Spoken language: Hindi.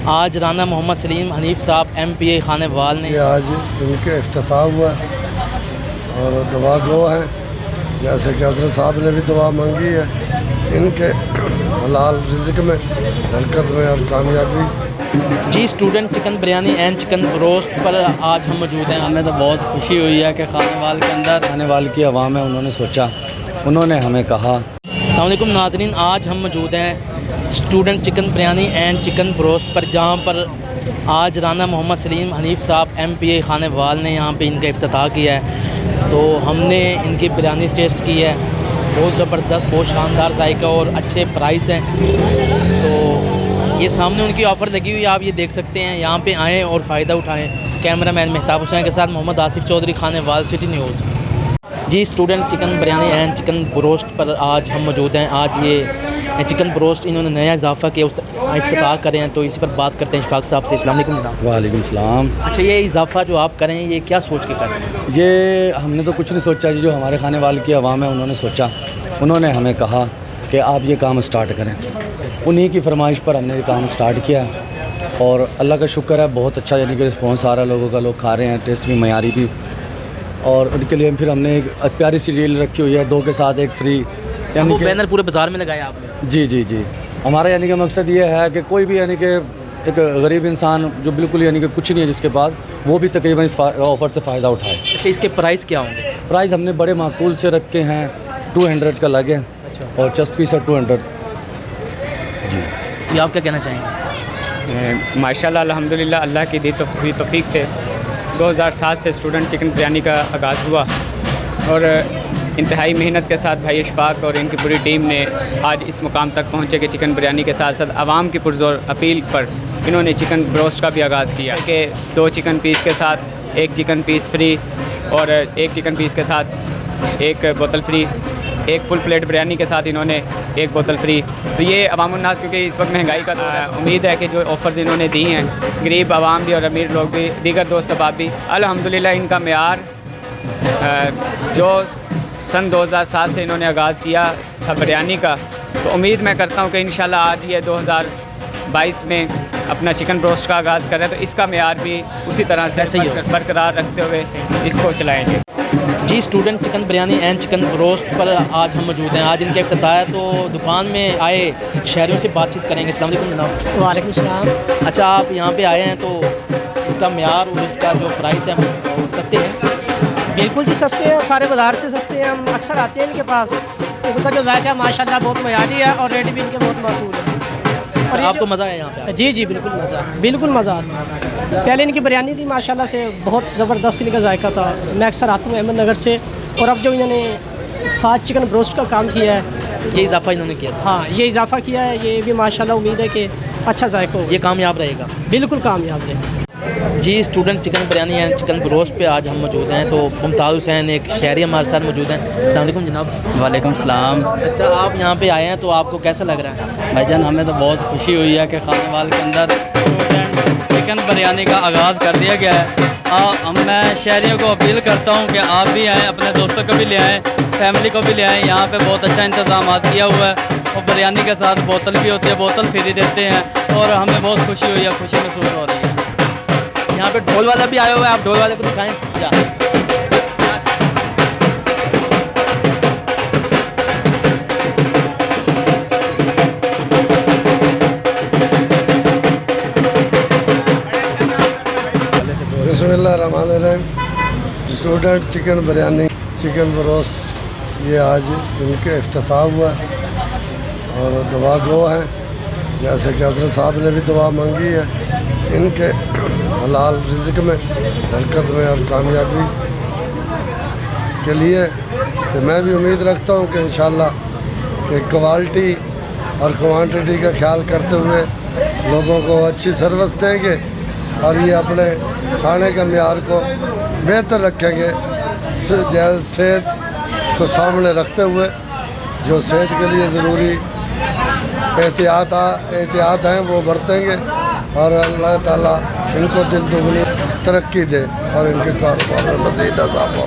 आज राना मोहम्मद सलीम हनीफ साहब MPA खाने वाल ने आज इनके इफ्तिताह हुआ और दुआ गो है, जैसे कि हज़रत साहब ने भी दुआ मांगी है इनके हलाल रिज़्क़ में, बरकत में और कामयाबी। जी, student chicken biryani and chicken roast पर आज हम मौजूद हैं। हमें तो बहुत खुशी हुई है कि खाने वाल के अंदर खाने वाल की आवाम है, उन्होंने सोचा, उन्होंने हमें कहा। अस्सलाम वालेकुम नाज़रीन, आज हम मौजूद हैं student chicken biryani and chicken roast पर, जहां पर आज राना मोहम्मद सलीम हनीफ साहब MPA खाने वाल ने यहां पे इनका इफ्तिताह किया है। तो हमने इनकी बिरयानी टेस्ट की है, बहुत ज़बरदस्त, बहुत शानदार जायका और अच्छे प्राइस हैं। तो ये सामने उनकी ऑफ़र लगी हुई है, आप ये देख सकते हैं। यहाँ पे आएँ और फ़ायदा उठाएँ। कैमरामैन मेहताब हुसैन के साथ मोहम्मद आसिफ चौधरी, खाने वाल, सिटी न्यूज़। जी, student chicken biryani and chicken roast पर आज हम मौजूद हैं। आज ये चिकन रोस्ट इन्होंने नया इजाफ़ा किया, उस इफ्तिताह करें हैं, तो इसी पर बात करते हैं इशफाक साहब से। अस्सलाम वालेकुम जनाब। वालेकुम सलाम। अच्छा, ये इजाफ़ा जो आप करें ये क्या सोच के कर रहे हैं? ये हमने तो कुछ नहीं सोचा जी, जो हमारे खाने वाल की आवाम है उन्होंने सोचा, उन्होंने हमें कहा कि आप ये काम स्टार्ट करें। उन्हीं की फरमाइश पर हमने ये काम स्टार्ट किया और अल्लाह का शुक्र है, बहुत अच्छा यानी कि रिस्पॉन्स आ रहा है लोगों का, लोग खा रहे हैं, टेस्ट भी, मयारी भी। और उनके लिए फिर हमने एक प्यारी सी डील रखी हुई है, 2 के साथ 1 फ्री, यानी कि बैनर पूरे बाज़ार में लगाया आपने? जी जी जी। हमारा यानी कि मकसद ये है कि कोई भी यानी कि एक गरीब इंसान जो बिल्कुल यानी कि कुछ नहीं है जिसके पास, वो भी तकरीबन इस ऑफ़र से फ़ायदा उठाए। अच्छा, इसके प्राइस क्या होंगे? प्राइस हमने बड़े माकूल से रखे हैं, 200 का लगे। अच्छा। और 10 पीस है 200 जी। ये आप क्या कहना चाहेंगे? माशाल्लाह, अल्हम्दुलिल्लाह, अल्लाह की दी तौफीक से 2007 से स्टूडेंट चिकन बिरयानी का आगाज़ हुआ और इंतहाई मेहनत के साथ भाई इशफाक और इनकी पूरी टीम ने आज इस मुकाम तक पहुँचे कि चिकन बिरयानी के साथ साथ आवाम की पुरज़ोर अपील पर इन्होंने चिकन रोस्ट का भी आगाज़ किया कि 2 चिकन पीस के साथ 1 चिकन पीस फ्री और 1 चिकन पीस के साथ 1 बोतल फ्री, 1 फुल प्लेट बिरयानी के साथ इन्होंने 1 बोतल फ्री। तो ये अवामुन्नास, क्योंकि इस वक्त महंगाई का दौर है, उम्मीद है कि जो ऑफ़र्स इन्होंने दी हैं, गरीब आवाम भी और अमीर लोग भी, दीगर दोस्त अहबाब भी, अल्हम्दुलिल्लाह इनका मेयार जो सन 2007 से इन्होंने आगाज़ किया था बिरयानी का, तो उम्मीद मैं करता हूँ कि इंशाल्लाह आज ये 2022 में अपना चिकन रोस्ट का आगाज़ करें तो इसका मेयार भी उसी तरह से बरकरार रखते हुए इसको चलाएँगे। जी, student chicken biryani and chicken roast पर आज हम मौजूद हैं। आज इनका इफ्तिताह है, तो दुकान में आए शहरियों से बातचीत करेंगे। अस्सलाम वालेकुम जनाब। वालेकुम सलाम। अच्छा, आप यहाँ पे आए हैं तो इसका मेयार और इसका जो प्राइस है वो सस्ते हैं? बिल्कुल जी, सस्ते हैं, सारे बाज़ार से सस्ते हैं। हम अक्सर आते हैं इनके पास, इनका जो जायका है माशाल्लाह बहुत मयारी है और रेट भी इनके बहुत माकूल है। और आपको मज़ा आया यहाँ पे? जी जी, बिल्कुल मज़ा, बिल्कुल मज़ा आता है। पहले इनकी बिरयानी थी माशाल्लाह से, बहुत ज़बरदस्त इनका जायका था। मैं अक्सर आता हूँ अहमदनगर से, और अब जो इन्होंने 7 चिकन रोस्ट का काम किया है, ये इजाफ़ा इन्होंने किया था? हाँ, ये इजाफ़ा किया है, ये भी माशाल्लाह उम्मीद है कि अच्छा जायका हो, ये कामयाब रहेगा? बिल्कुल कामयाब रहेगा। जी, student chicken biryani and chicken roast पे आज हम मौजूद हैं, तो मुमताज़ हुसैन एक शहरी हमारे साथ मौजूद हैं। अस्सलाम वालेकुम जनाब। वालेकुम सलाम। अच्छा, आप यहाँ पे आए हैं तो आपको कैसा लग रहा है? भाईजान, हमें तो बहुत खुशी हुई है कि खाने वाल के अंदर स्टूडेंट चिकन बिरयानी का आगाज़ कर दिया गया है। मैं शहरियों को अपील करता हूँ कि आप भी आएँ, अपने दोस्तों को भी ले आएँ, फैमिली को भी ले आएँ। यहाँ पे बहुत अच्छा इंतज़ाम किया हुआ है और बिरयानी के साथ बोतल भी होती है, बोतल फ्री देते हैं और हमें बहुत खुशी हुई है, खुशी महसूस हो रही है। यहाँ पे ढोल वाला भी आया हुआ है, आप ढोल वाले को दिखाएं। जा बिस्मिल्लाहिर्रहमानिर्रहीम। Student chicken biryani chicken roast ये आज इनके इफ्तिताह हुआ और दुआ गो है, जैसे कि हज़रत साहब ने भी दुआ मांगी है इनके हलाल रिज़्क़ में, बरकत में और कामयाबी के लिए। तो मैं भी उम्मीद रखता हूँ कि इंशाअल्लाह कि क्वालिटी और क्वांटिटी का ख्याल करते हुए लोगों को अच्छी सर्विस देंगे और ये अपने खाने के मेयार को बेहतर रखेंगे, सेहत को सामने रखते हुए। जो सेहत के लिए ज़रूरी एहतियात हैं वो बरतेंगे और अल्लाह ताला इनको दिल दुगनी तरक्की दे और इनके कारोबार में मज़ीद इज़ाफ़ा हो।